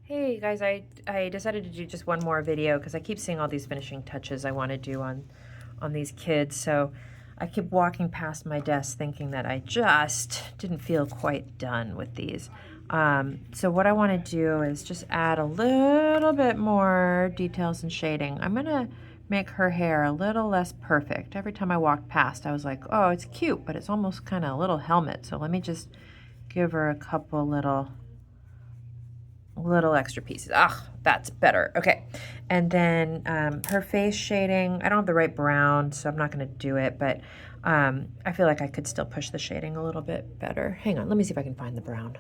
Hey guys, I decided to do just one more video because I keep seeing all these finishing touches I want to do on these kids. So I keep walking past my desk thinking that I just didn't feel quite done with these. So what I want to do is just add a little bit more details and shading. I'm going to make her hair a little less perfect. Every time I walked past, I was like, oh, it's cute, but it's almost kind of a little helmet. So let me just give her a couple little extra pieces. Ah, that's better. Okay. And then her face shading, I don't have the right brown, so I'm not going to do it, but I feel like I could still push the shading a little bit better. Hang on, let me see if I can find the brown.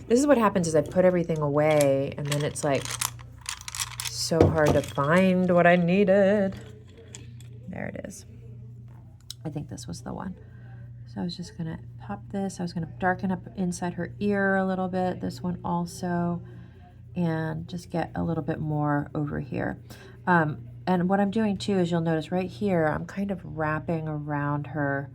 This is what happens is I put everything away, and then it's like so hard to find what I needed. There it is. I think this was the one. So I was just going to pop this. I was going to darken up inside her ear a little bit. This one also. And just get a little bit more over here. And what I'm doing too is you'll notice right here, I'm kind of wrapping around her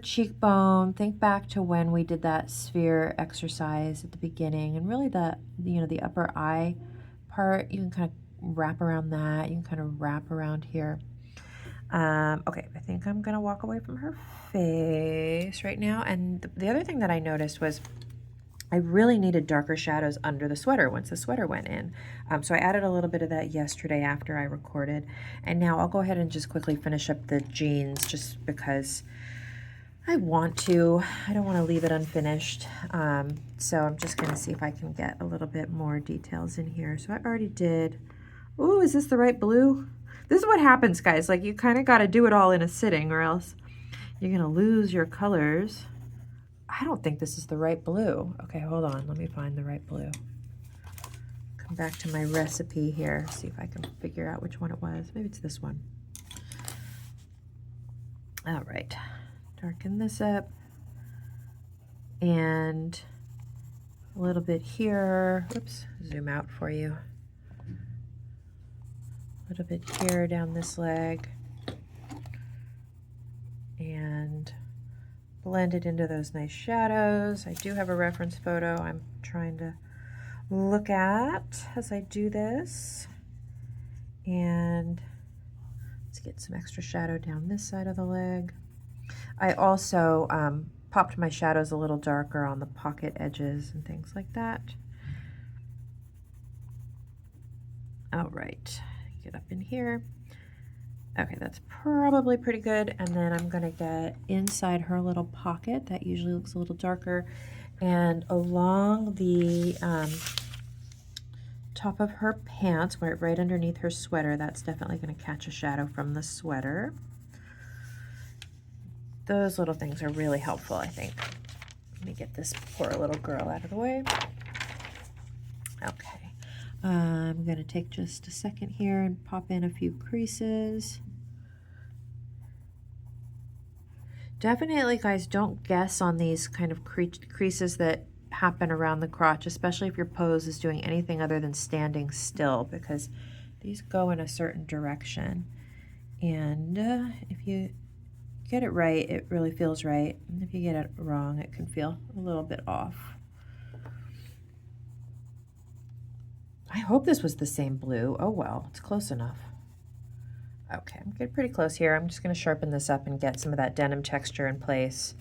cheekbone. Think back to when we did that sphere exercise at the beginning, and really the upper eye part, you can kind of wrap around that. You can kind of wrap around here. Okay, I think I'm gonna walk away from her face right now. And the other thing that I noticed was I really needed darker shadows under the sweater once the sweater went in. So I added a little bit of that yesterday after I recorded. And now I'll go ahead and just quickly finish up the jeans just because I want to. I don't want to leave it unfinished. So I'm just going to see if I can get a little bit more details in here. So I already did. Ooh, is this the right blue? This is what happens, guys. Like, you kind of got to do it all in a sitting or else you're going to lose your colors. I don't think this is the right blue. Okay, hold on. Let me find the right blue. Come back to my recipe here. See if I can figure out which one it was. Maybe it's this one. All right. Darken this up. And a little bit here. Oops. Zoom out for you. A little bit here down this leg. And blend it into those nice shadows. I do have a reference photo I'm trying to look at as I do this. And let's get some extra shadow down this side of the leg. I also popped my shadows a little darker on the pocket edges and things like that. All right, get up in here. Okay, that's probably pretty good. And then I'm gonna get inside her little pocket. That usually looks a little darker. And along the top of her pants, right underneath her sweater, that's definitely gonna catch a shadow from the sweater. Those little things are really helpful, I think. Let me get this poor little girl out of the way. Okay, I'm gonna take just a second here and pop in a few creases. Definitely, guys, don't guess on these kind of creases that happen around the crotch, especially if your pose is doing anything other than standing still, because these go in a certain direction. And if you get it right, it really feels right. And if you get it wrong, it can feel a little bit off. I hope this was the same blue. Oh well, it's close enough. Okay, I'm getting pretty close here. I'm just going to sharpen this up and get some of that denim texture in place.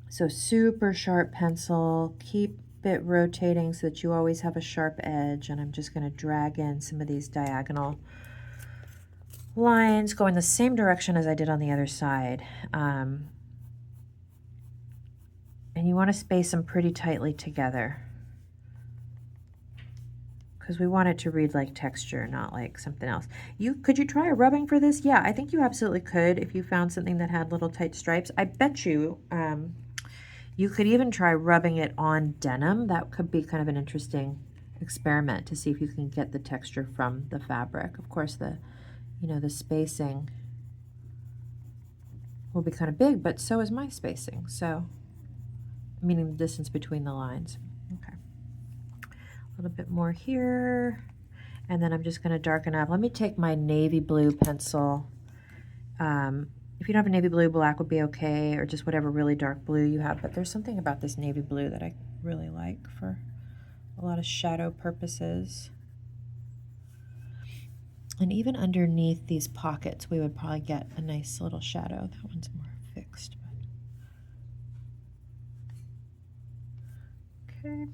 So super sharp pencil. Keep it rotating so that you always have a sharp edge. And I'm just going to drag in some of these diagonal lines, go in the same direction as I did on the other side. And you want to space them pretty tightly together, because we want it to read like texture, not like something else. Could you try a rubbing for this? Yeah, I think you absolutely could if you found something that had little tight stripes. I bet you you could even try rubbing it on denim. That could be kind of an interesting experiment to see if you can get the texture from the fabric. Of course, the spacing will be kind of big, but so is my spacing. So, meaning the distance between the lines. Okay. A little bit more here, and then I'm just going to darken up. Let me take my navy blue pencil If you don't have a navy blue, black would be okay, or just whatever really dark blue you have. But there's something about this navy blue that I really like for a lot of shadow purposes. And even underneath these pockets, we would probably get a nice little shadow. That one's more fixed. But... okay.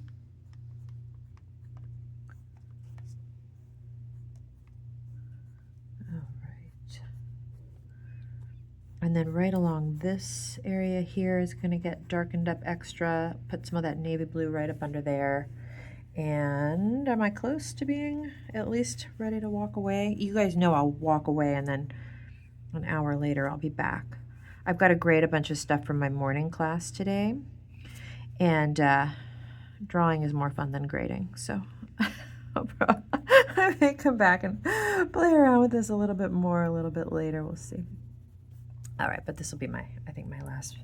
And then right along this area here is going to get darkened up extra. Put some of that navy blue right up under there. And am I close to being at least ready to walk away? You guys know I'll walk away and then an hour later I'll be back. I've got to grade a bunch of stuff from my morning class today. And drawing is more fun than grading. So I may come back and play around with this a little bit more a little bit later. We'll see. All right, but this will be I think my last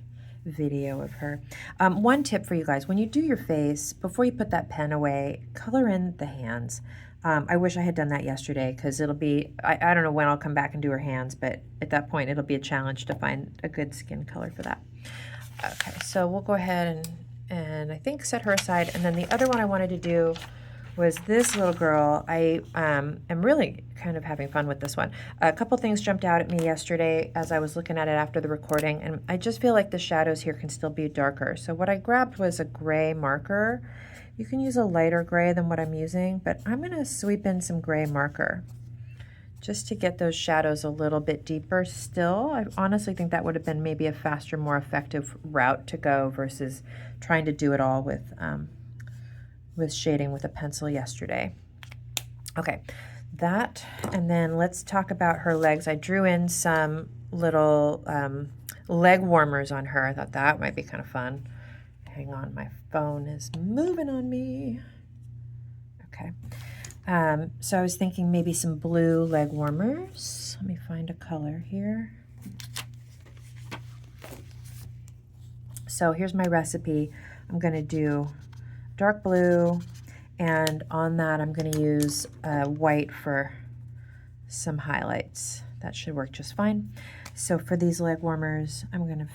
video of her. One tip for you guys, when you do your face, before you put that pen away, color in the hands. I wish I had done that yesterday because it'll be, I don't know when I'll come back and do her hands, but at that point it'll be a challenge to find a good skin color for that. Okay, so we'll go ahead and I think set her aside. And then the other one I wanted to do was this little girl. I am really kind of having fun with this one. A couple things jumped out at me yesterday as I was looking at it after the recording, and I just feel like the shadows here can still be darker. So what I grabbed was a gray marker. You can use a lighter gray than what I'm using, but I'm going to sweep in some gray marker just to get those shadows a little bit deeper still. I honestly think that would have been maybe a faster, more effective route to go versus trying to do it all with shading with a pencil yesterday. Okay, that, and then let's talk about her legs. I drew in some little leg warmers on her. I thought that might be kind of fun. Hang on, my phone is moving on me. Okay, so I was thinking maybe some blue leg warmers. Let me find a color here. So here's my recipe. I'm gonna do dark blue, and on that I'm going to use white for some highlights. That should work just fine. So for these leg warmers, I'm going to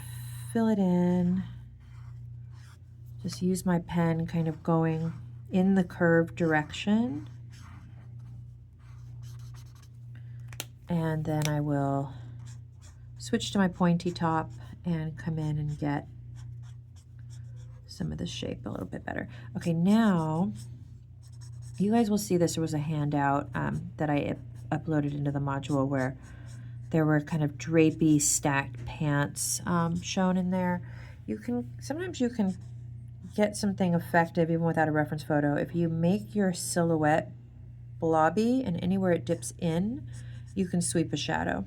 fill it in. Just use my pen kind of going in the curved direction. And then I will switch to my pointy top and come in and get some of the shape a little bit better. Okay, now you guys will see this. There was a handout that I uploaded into the module where there were kind of drapey stacked pants shown in there. Sometimes you can get something effective even without a reference photo. If you make your silhouette blobby and anywhere it dips in, you can sweep a shadow.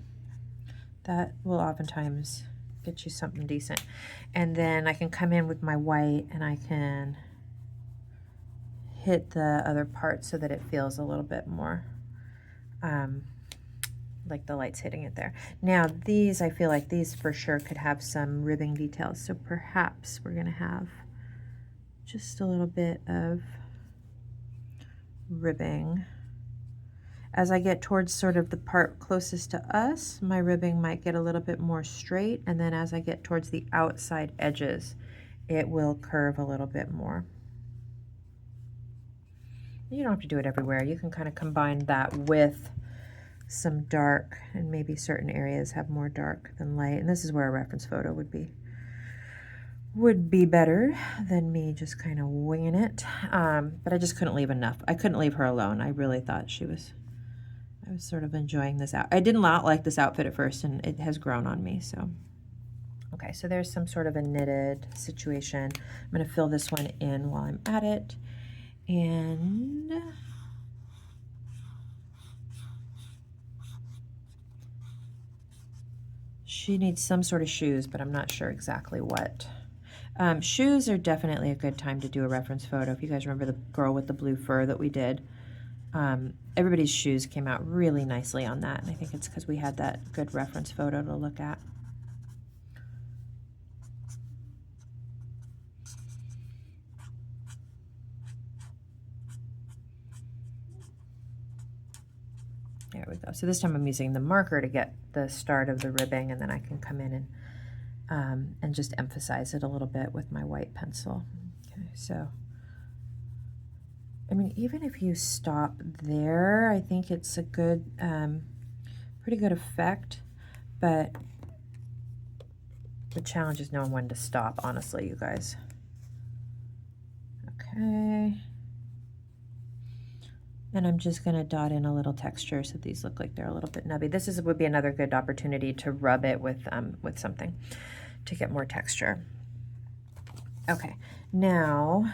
That will oftentimes get you something decent. And then I can come in with my white and I can hit the other part so that it feels a little bit more like the light's hitting it there. Now these, I feel like these for sure could have some ribbing details, so perhaps we're going to have just a little bit of ribbing. As I get towards sort of the part closest to us, my ribbing might get a little bit more straight, and then as I get towards the outside edges, it will curve a little bit more. You don't have to do it everywhere. You can kind of combine that with some dark, and maybe certain areas have more dark than light, and this is where a reference photo would be better than me just kind of winging it. But I just couldn't leave enough. I couldn't leave her alone. I really thought I was sort of enjoying this out. I did not like this outfit at first, and it has grown on me, so. Okay, so there's some sort of a knitted situation. I'm going to fill this one in while I'm at it. And she needs some sort of shoes, but I'm not sure exactly what. Shoes are definitely a good time to do a reference photo. If you guys remember the girl with the blue fur that we did, everybody's shoes came out really nicely on that, and I think it's because we had that good reference photo to look at. There we go. So this time I'm using the marker to get the start of the ribbing, and then I can come in and just emphasize it a little bit with my white pencil. Okay, so I mean, even if you stop there, I think it's a good, pretty good effect, but the challenge is knowing when to stop, honestly, you guys. Okay. And I'm just going to dot in a little texture so these look like they're a little bit nubby. This would be another good opportunity to rub it with something to get more texture. Okay, now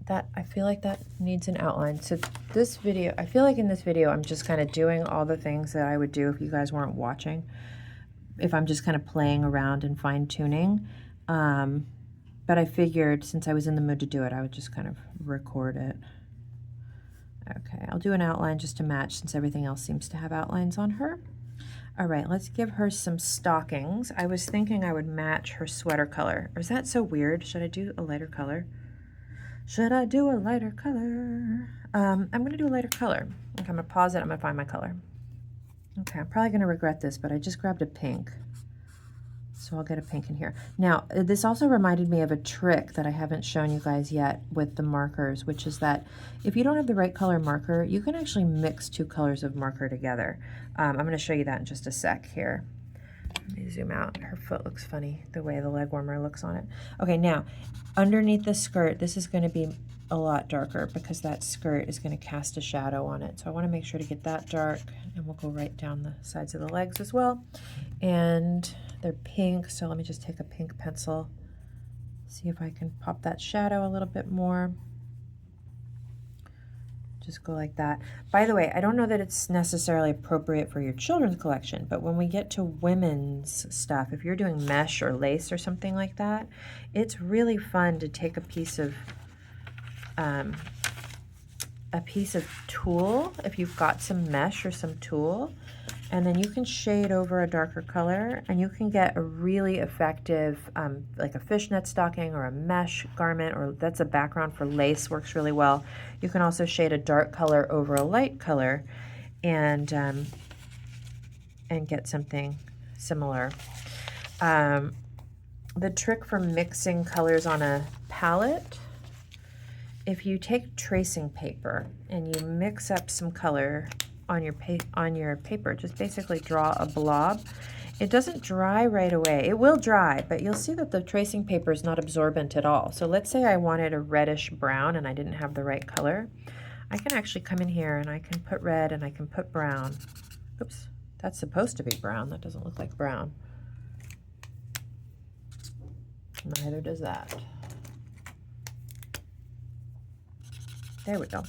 that I feel like that needs an outline. So this video, I feel like in this video I'm just kind of doing all the things that I would do if you guys weren't watching. If I'm just kind of playing around and fine-tuning. But I figured since I was in the mood to do it, I would just kind of record it. Okay, I'll do an outline just to match since everything else seems to have outlines on her. All right, let's give her some stockings. I was thinking I would match her sweater color. Or is that so weird? Should I do a lighter color? Should I do a lighter color? I'm going to do a lighter color. Okay, I'm going to pause it. I'm going to find my color. Okay, I'm probably going to regret this, but I just grabbed a pink. So I'll get a pink in here. Now, this also reminded me of a trick that I haven't shown you guys yet with the markers, which is that if you don't have the right color marker, you can actually mix two colors of marker together. I'm going to show you that in just a sec here. Let me zoom out. Her foot looks funny, the way the leg warmer looks on it. Okay, now, underneath the skirt, this is going to be a lot darker because that skirt is going to cast a shadow on it. So I want to make sure to get that dark, and we'll go right down the sides of the legs as well. And they're pink, so let me just take a pink pencil, see if I can pop that shadow a little bit more. Just go like that. By the way, I don't know that it's necessarily appropriate for your children's collection, but when we get to women's stuff, if you're doing mesh or lace or something like that, it's really fun to take a piece of tulle, if you've got some mesh or some tulle, and then you can shade over a darker color, and you can get a really effective, like a fishnet stocking or a mesh garment, or that's a background for lace, works really well. You can also shade a dark color over a light color and get something similar. The trick for mixing colors on a palette, if you take tracing paper and you mix up some color on your paper, just basically draw a blob. It doesn't dry right away. It will dry, but you'll see that the tracing paper is not absorbent at all. So let's say I wanted a reddish brown and I didn't have the right color. I can actually come in here and I can put red and I can put brown. Oops, that's supposed to be brown. That doesn't look like brown. Neither does that. There we go.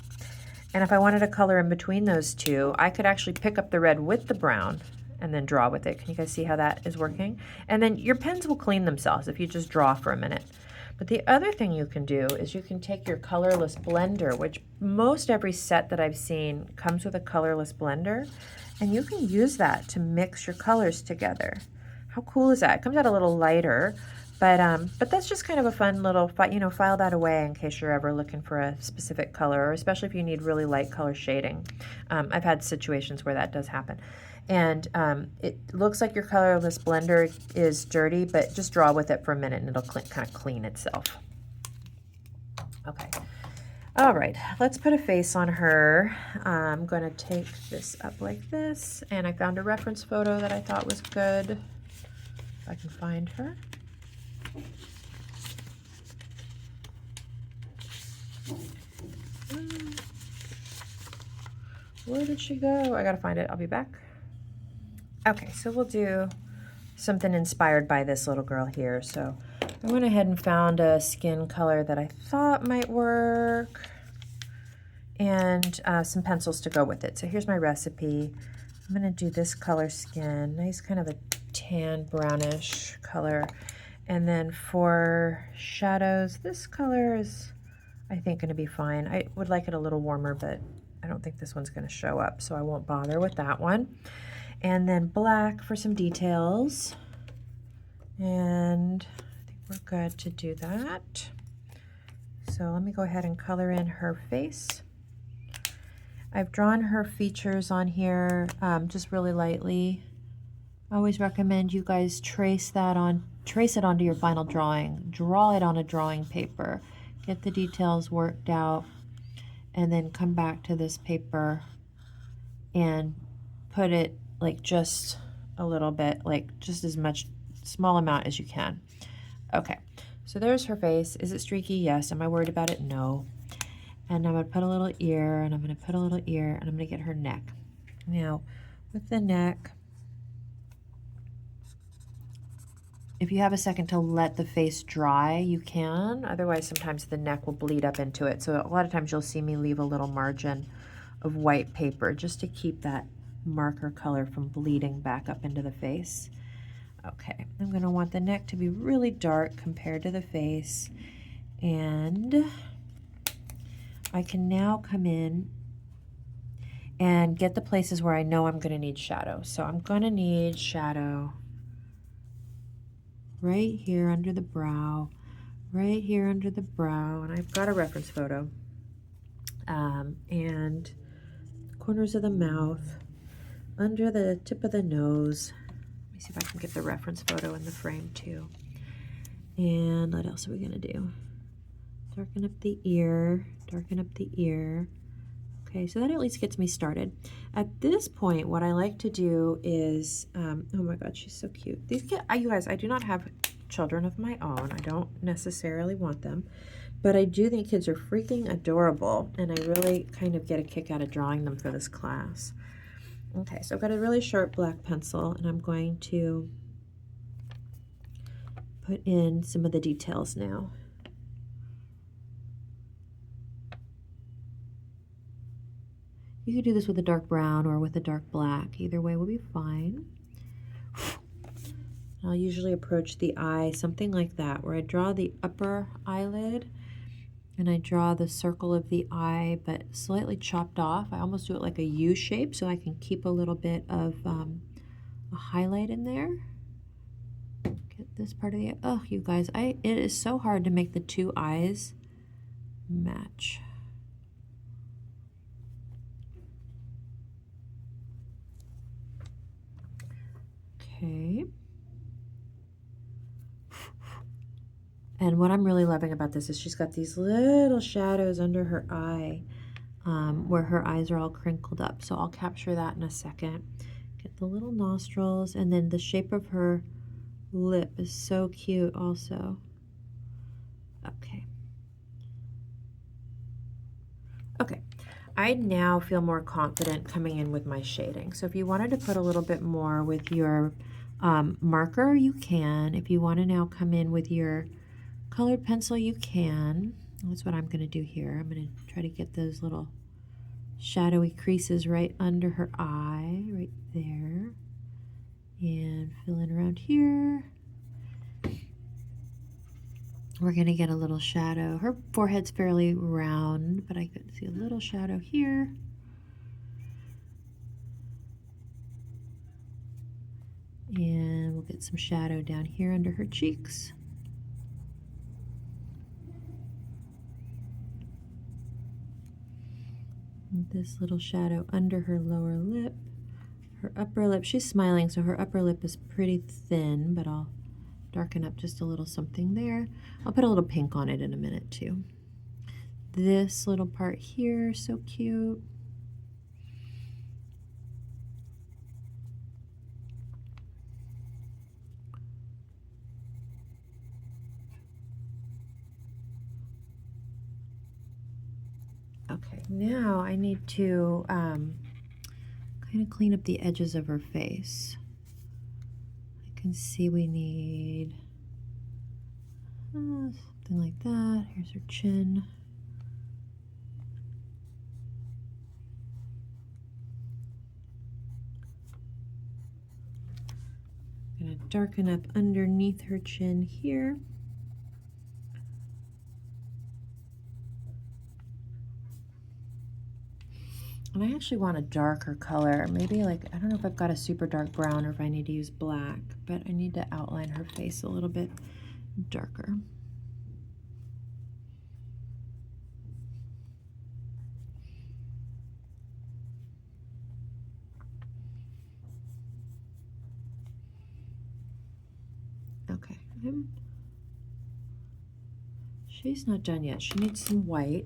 And if I wanted a color in between those two, I could actually pick up the red with the brown and then draw with it. Can you guys see how that is working? And then your pens will clean themselves if you just draw for a minute. But the other thing you can do is you can take your colorless blender, which most every set that I've seen comes with a colorless blender, and you can use that to mix your colors together. How cool is that? It comes out a little lighter, but that's just kind of a fun little, file that away in case you're ever looking for a specific color, or especially if you need really light color shading. I've had situations where that does happen. And it looks like your colorless blender is dirty, but just draw with it for a minute and it'll kind of clean itself. Okay. All right, let's put a face on her. I'm going to take this up like this, and I found a reference photo that I thought was good. If I can find her. Where did she go? I gotta find it. I'll be back. Okay, so we'll do something inspired by this little girl here. So I went ahead and found a skin color that I thought might work, and some pencils to go with it. So here's my recipe. I'm gonna do this color skin, nice kind of a tan brownish color. And then for shadows, this color is, I think, going to be fine. I would like it a little warmer, but I don't think this one's going to show up, so I won't bother with that one. And then black for some details. And I think we're good to do that. So let me go ahead and color in her face. I've drawn her features on here just really lightly. I always recommend you guys trace it onto your final drawing. Draw it on a drawing paper. Get the details worked out, and then come back to this paper and put it like just a little bit, like just as much, small amount as you can. Okay, so there's her face. Is it streaky? Yes. Am I worried about it? No. And I'm going to put a little ear, and I'm going to put a little ear, and I'm going to get her neck. Now, with the neck, if you have a second to let the face dry, you can. Otherwise, sometimes the neck will bleed up into it. So a lot of times you'll see me leave a little margin of white paper just to keep that marker color from bleeding back up into the face. Okay, I'm going to want the neck to be really dark compared to the face. And I can now come in and get the places where I know I'm going to need shadow. So I'm going to need shadow right here under the brow, right here under the brow, and I've got a reference photo, and corners of the mouth, under the tip of the nose. Let me see if I can get the reference photo in the frame too. And what else are we going to do? Darken up the ear, darken up the ear. Okay, so that at least gets me started. At this point, what I like to do is, oh my God, she's so cute. You guys, I do not have children of my own. I don't necessarily want them, but I do think kids are freaking adorable, and I really kind of get a kick out of drawing them for this class. Okay, so I've got a really sharp black pencil, and I'm going to put in some of the details now. You could do this with a dark brown or with a dark black. Either way will be fine. I'll usually approach the eye something like that, where I draw the upper eyelid and I draw the circle of the eye, but slightly chopped off. I almost do it like a U shape so I can keep a little bit of a highlight in there. Get this part of the eye. Oh, you guys, it is so hard to make the two eyes match. Okay. And what I'm really loving about this is she's got these little shadows under her eye where her eyes are all crinkled up. So I'll capture that in a second. Get the little nostrils, and then the shape of her lip is so cute also. Okay. Okay. I now feel more confident coming in with my shading. So if you wanted to put a little bit more with your marker, you can. If you want to now come in with your colored pencil, you can. That's what I'm going to do here. I'm going to try to get those little shadowy creases right under her eye, right there. And fill in around here. We're going to get a little shadow. Her forehead's fairly round, but I could see a little shadow here. And we'll get some shadow down here under her cheeks. And this little shadow under her lower lip. Her upper lip, she's smiling, so her upper lip is pretty thin, but I'll darken up just a little something there. I'll put a little pink on it in a minute too. This little part here, so cute. Okay, now I need to kind of clean up the edges of her face. I can see we need something like that. Here's her chin. I'm going to darken up underneath her chin here. And I actually want a darker color, maybe like, I don't know if I've got a super dark brown or if I need to use black, but I need to outline her face a little bit darker. Okay. She's not done yet. She needs some white.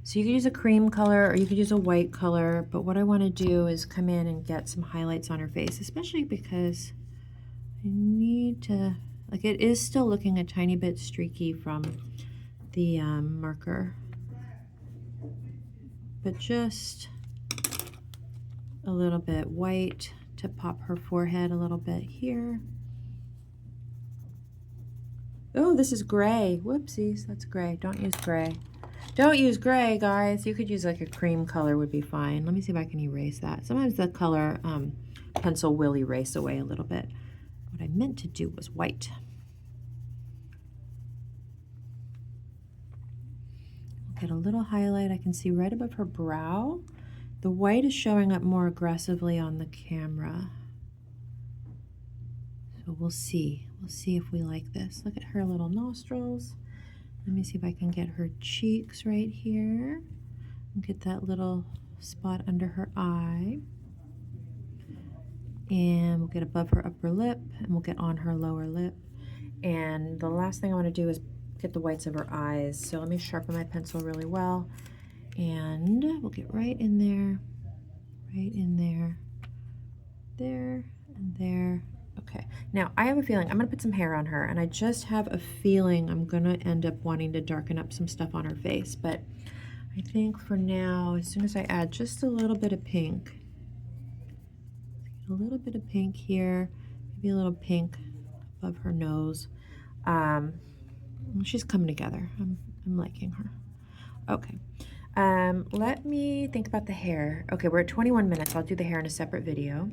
So you could use a cream color or you could use a white color, but what I want to do is come in and get some highlights on her face, especially because I need to, like, it is still looking a tiny bit streaky from the marker, but just a little bit white to pop her forehead a little bit here. Oh, this is gray. Whoopsies, that's gray. Don't use gray. Don't use gray, guys. You could use like a cream color would be fine. Let me see if I can erase that. Sometimes the color pencil will erase away a little bit. What I meant to do was white. Get a little highlight I can see right above her brow. The white is showing up more aggressively on the camera. So we'll see. We'll see if we like this. Look at her little nostrils. Let me see if I can get her cheeks right here. Get that little spot under her eye. And we'll get above her upper lip, and we'll get on her lower lip. And the last thing I want to do is get the whites of her eyes. So let me sharpen my pencil really well. And we'll get right in there, there, and there. Okay, now I have a feeling I'm gonna put some hair on her, and I just have a feeling I'm gonna end up wanting to darken up some stuff on her face, but I think for now, as soon as I add just a little bit of pink, here, maybe a little pink above her nose. She's coming together. I'm liking her. Okay. Let me think about the hair. Okay, we're at 21 minutes. I'll do the hair in a separate video.